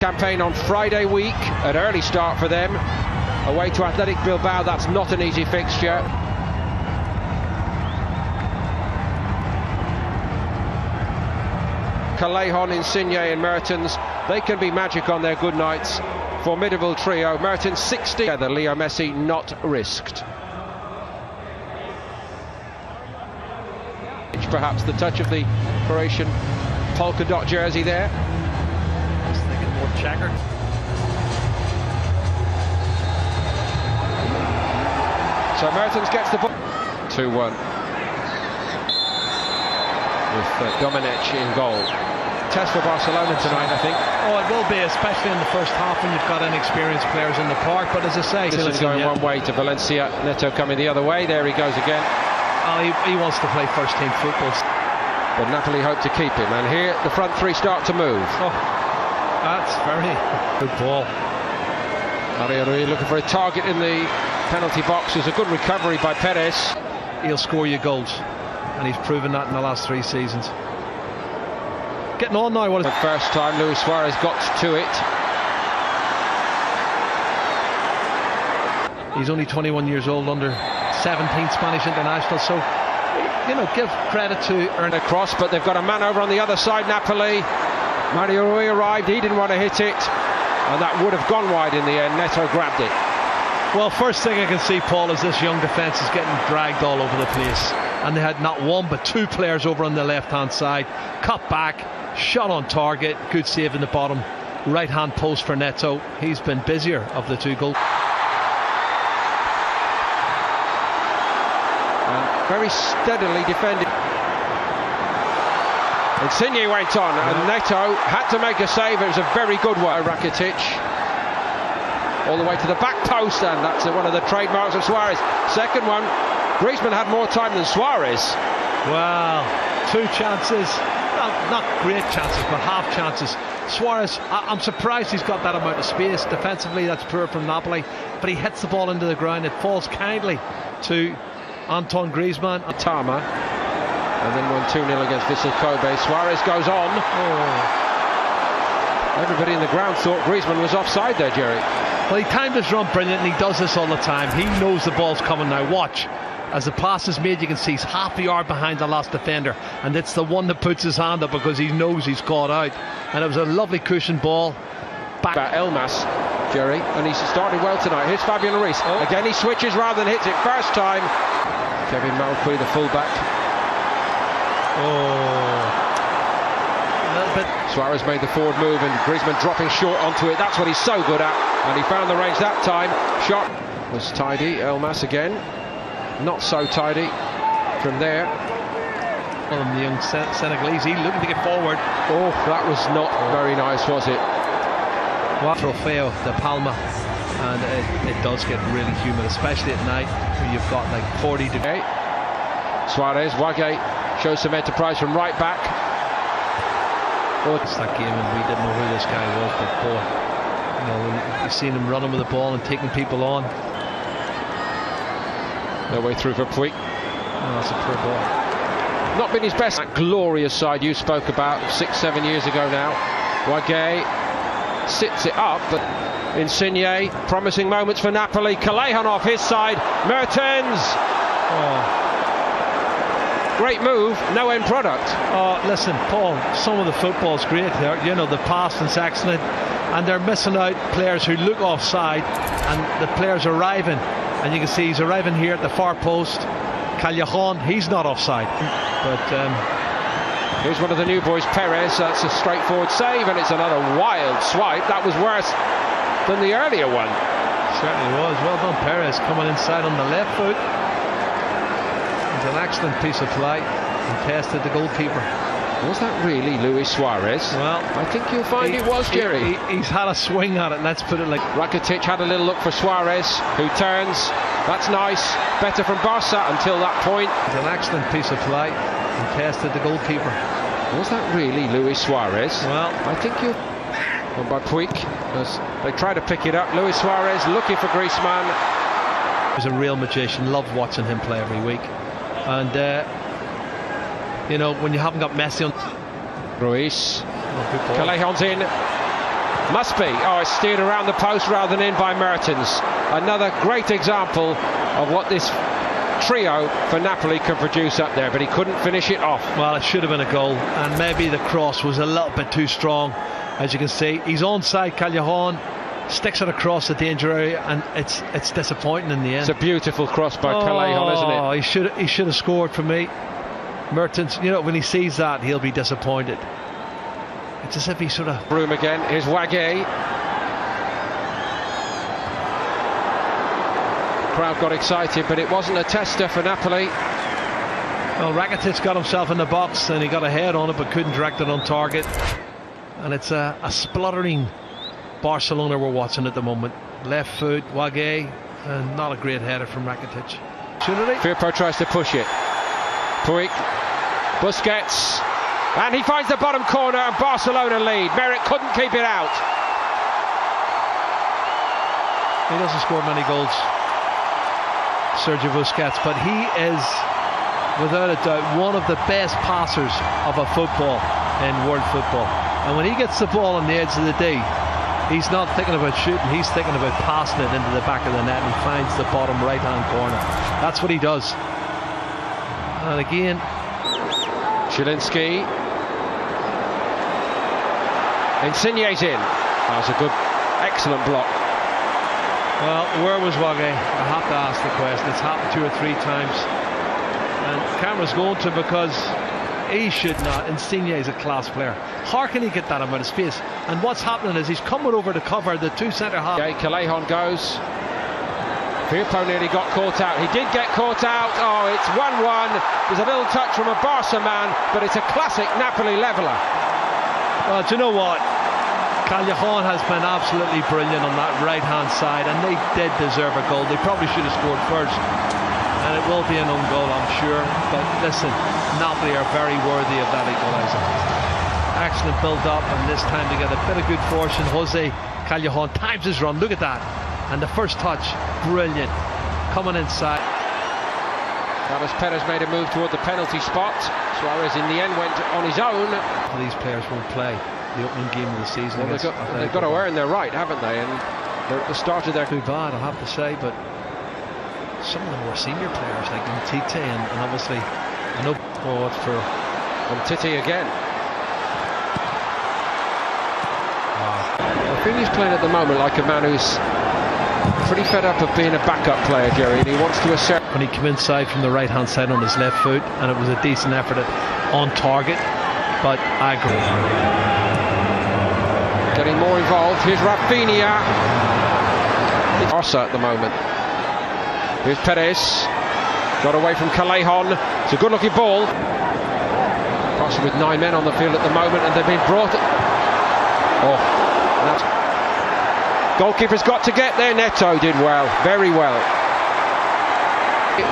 Campaign on Friday week, an early start for them. Away to Athletic Bilbao, that's not an easy fixture. Callejon, Insigne and Mertens, they can be magic on their good nights. Formidable trio. Mertens 60. Leo Messi not risked. Perhaps the touch of the Croatian polka dot jersey there. I was thinking more checkered. So Mertens gets the ball. 2-1. With Domenech in goal. Test for Barcelona tonight, I think. Oh, it will be, especially in the first half when you've got inexperienced players in the park. But as I say, this is going one way to Valencia. Neto coming the other way. There he goes again. Oh, he wants to play first-team football. But Napoli hope to keep him. And here the front three start to move. Oh, that's very good ball. Mario Rui looking for a target in the penalty box. There's a good recovery by Perez. He'll score you goals, and he's proven that in the last 3 seasons. Getting on now. The first time Luis Suarez got to it. He's only 21 years old, under 17 Spanish international, so you know, give credit to earn a cross, but they've got a man over on the other side. Napoli. Mario Rui arrived, he didn't want to hit it, and that would have gone wide in the end. Neto grabbed it. Well, first thing I can see, Paul, is this young defence is getting dragged all over the place, and they had not one but 2 players over on the left hand side. Cut back, shot on target, good save in the bottom right hand post for Neto. He's been busier of the 2 goals. Very steadily defended. Insigne went on, and Neto had to make a save. It was a very good one. Rakitic all the way to the back post, and that's one of the trademarks of Suarez. Second one, Griezmann had more time than Suarez. Well, 2 chances, not great chances, but half chances. Suarez, I'm surprised he's got that amount of space. Defensively, that's poor from Napoli, but he hits the ball into the ground. It falls kindly to Antoine Griezmann. Tama, and then won 2-0 against Vissel Kobe. Suarez goes on. Oh. Everybody in the ground thought Griezmann was offside there, Jerry. Well, he timed his run brilliant, and he does this all the time. He knows the ball's coming now. Watch. As the pass is made, you can see he's half a yard behind the last defender, and it's the one that puts his hand up because he knows he's caught out. And it was a lovely cushion ball. Back. Elmas, Jerry, and he's started well tonight. Here's Fabian Ruiz. Oh. Again, he switches rather than hits it first time. Kevin Malcuit, the fullback. Oh, a little bit. Suarez made the forward move, and Griezmann dropping short onto it. That's what he's so good at, and he found the range that time. Shot was tidy. Elmas again, not so tidy from there. Well, the young Senegalese, he looking to get forward. Oh, that was not very nice, was it? Trofeo de Palma, and it does get really humid, especially at night when you've got like 40 degrees. Suarez, Wage shows some enterprise from right back. Oh, it's that game, and we didn't know who this guy was, but boy, you know, you've seen him running with the ball and taking people on. No way through for Puig. Oh, that's a poor ball. Not been his best. That glorious side you spoke about 6-7 years ago now. Wage sits it up, but Insigne, promising moments for Napoli. Callejon off his side. Mertens. Oh. Great move, no end product. Oh, listen, Paul, some of the football's great there. You know, the passing's excellent, and they're missing out players who look offside, and the players arriving, and you can see he's arriving here at the far post. Callejon, he's not offside, but here's one of the new boys, Perez. That's a straightforward save, and it's another wild swipe. That was worse than the earlier one. Certainly was. Well done, Perez, coming inside on the left foot. It's an excellent piece of play, and tested the goalkeeper. Was that really Luis Suarez? Well, I think you'll find it was, Jerry. He's had a swing at it, let's put it like. Rakitic had a little look for Suarez, who turns. That's nice. Better from Barca until that point. It's an excellent piece of play, and tested the goalkeeper. Was that really Luis Suarez? Well, I think you'll. Well, by Puig, as they try to pick it up. Luis Suarez looking for Griezmann. He's a real magician. Love watching him play every week. And you know, when you haven't got Messi on. Ruiz. Callejon's in. Must be. Oh, it's steered around the post rather than in by Mertens. Another great example of what this trio for Napoli can produce up there, but he couldn't finish it off. Well, it should have been a goal, and maybe the cross was a little bit too strong. As you can see, he's onside. Callejon sticks it across the danger area, and it's disappointing in the end. It's a beautiful cross by Callejon, isn't it? Oh, he should have scored for me. Mertens, you know, when he sees that, he'll be disappointed. It's as if he sort of... Room again. Here's Wagué. Crowd got excited, but it wasn't a tester for Napoli. Well, Rakitic got himself in the box and he got a head on it, but couldn't direct it on target. And it's a spluttering Barcelona we're watching at the moment. Left foot, Wagué, and not a great header from Rakitic. Firpo tries to push it. Puig, Busquets, and he finds the bottom corner, and Barcelona lead. Merritt couldn't keep it out. He doesn't score many goals, Sergio Busquets, but he is, without a doubt, one of the best passers of a football in world football. And when he gets the ball on the edge of the D, he's not thinking about shooting, he's thinking about passing it into the back of the net, and he finds the bottom right hand corner. That's what he does. And again, Zielinski. Insigne's in. That was a good, excellent block. Well, where was Wagué? I have to ask the question. It's happened 2 or 3 times, and camera's going to, because he should not. Insigne is a class player. How can he get that amount of space? And what's happening is he's coming over to cover the 2 centre half. Okay, Callejon goes. Firpo nearly got caught out. He did get caught out. Oh, it's 1-1. There's a little touch from a Barca man, but it's a classic Napoli leveller. Well, do you know what? Callejon has been absolutely brilliant on that right hand side, and they did deserve a goal. They probably should have scored first, and it will be an own goal, I'm sure. But listen, Napoli are very worthy of that equaliser. Excellent build up, and this time they get a bit of good fortune. Jose Callejon times his run. Look at that. And the first touch, brilliant, coming inside. Carlos Perez made a move toward the penalty spot. Suarez in the end went on his own. These players won't play the opening game of the season. Well, they've got to earn their right, haven't they? And they're at the start of their... Too bad, I have to say, but some of the more senior players like Umtiti and obviously I know forward for Umtiti again. I think he's playing at the moment like a man who's pretty fed up of being a backup player, Jerry, and he wants to assert. When he came inside from the right hand side on his left foot, and it was a decent effort on target, but I agree. Getting more involved. Here's Rafinha. It's Barca at the moment. Here's Perez. Got away from Callejon. It's a good looking ball. Barca with 9 men on the field at the moment, and they've been brought. Oh, that's... Goalkeeper's got to get there. Neto did well, very well.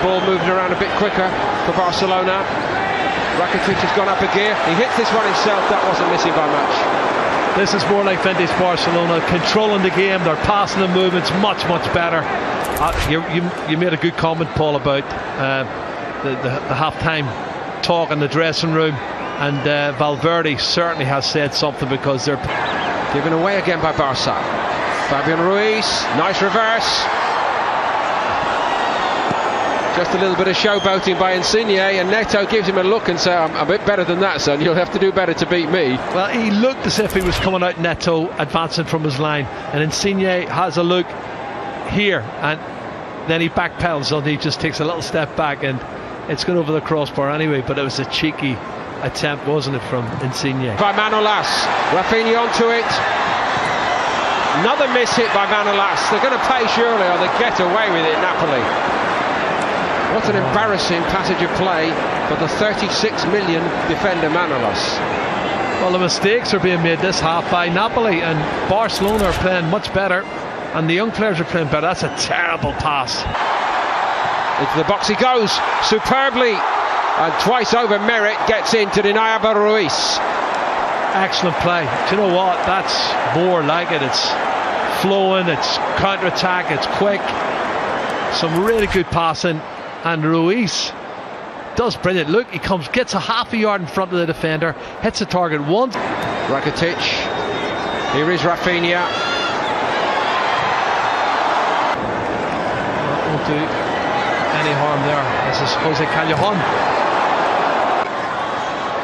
Ball moving around a bit quicker for Barcelona. Rakitic has gone up a gear. He hits this one himself. That wasn't missing by much. This is more like vintage Barcelona, controlling the game. They're passing the movements much better. You made a good comment, Paul, about the half-time talk in the dressing room, and Valverde certainly has said something, because they're given away again by Barca. Fabian Ruiz, nice reverse. Just a little bit of showboating by Insigne, and Neto gives him a look and says, I'm a bit better than that, son. You'll have to do better to beat me. Well, he looked as if he was coming out Neto, advancing from his line, and Insigne has a look here, and then he backpedals, and he just takes a little step back, and it's gone over the crossbar anyway. But it was a cheeky attempt, wasn't it, from Insigne? By Manolas, Rafinha onto it. Another miss hit by Manolas. They're going to pay surely, or they get away with it, Napoli. What an embarrassing passage of play for the 36 million defender Manolas. Well, the mistakes are being made this half by Napoli, and Barcelona are playing much better, and the young players are playing better. That's a terrible pass. Into the box he goes, superbly, and twice over Merritt gets in to deny Abel Ruiz. Excellent play. Do you know what? That's more like it. It's flowing, it's counter-attack, it's quick. Some really good passing, and Ruiz does brilliant. Look, he gets a half a yard in front of the defender, hits the target once. Rakitic Here is Rafinha. That won't do any harm there. This is Jose Callejon.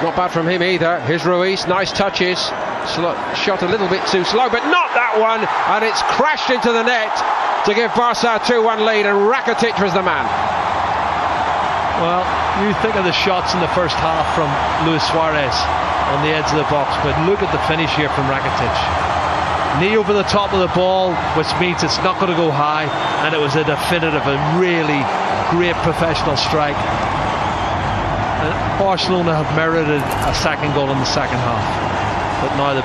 Not bad from him either. Here's Ruiz, nice touches. Shot a little bit too slow, but not that one. And it's crashed into the net to give Barca a 2-1 lead, and Rakitic was the man. Well, you think of the shots in the first half from Luis Suarez on the edge of the box, but look at the finish here from Rakitic. Knee over the top of the ball, which means it's not going to go high, and it was a definitive, a really great professional strike. Barcelona have merited a second goal in the second half, but now the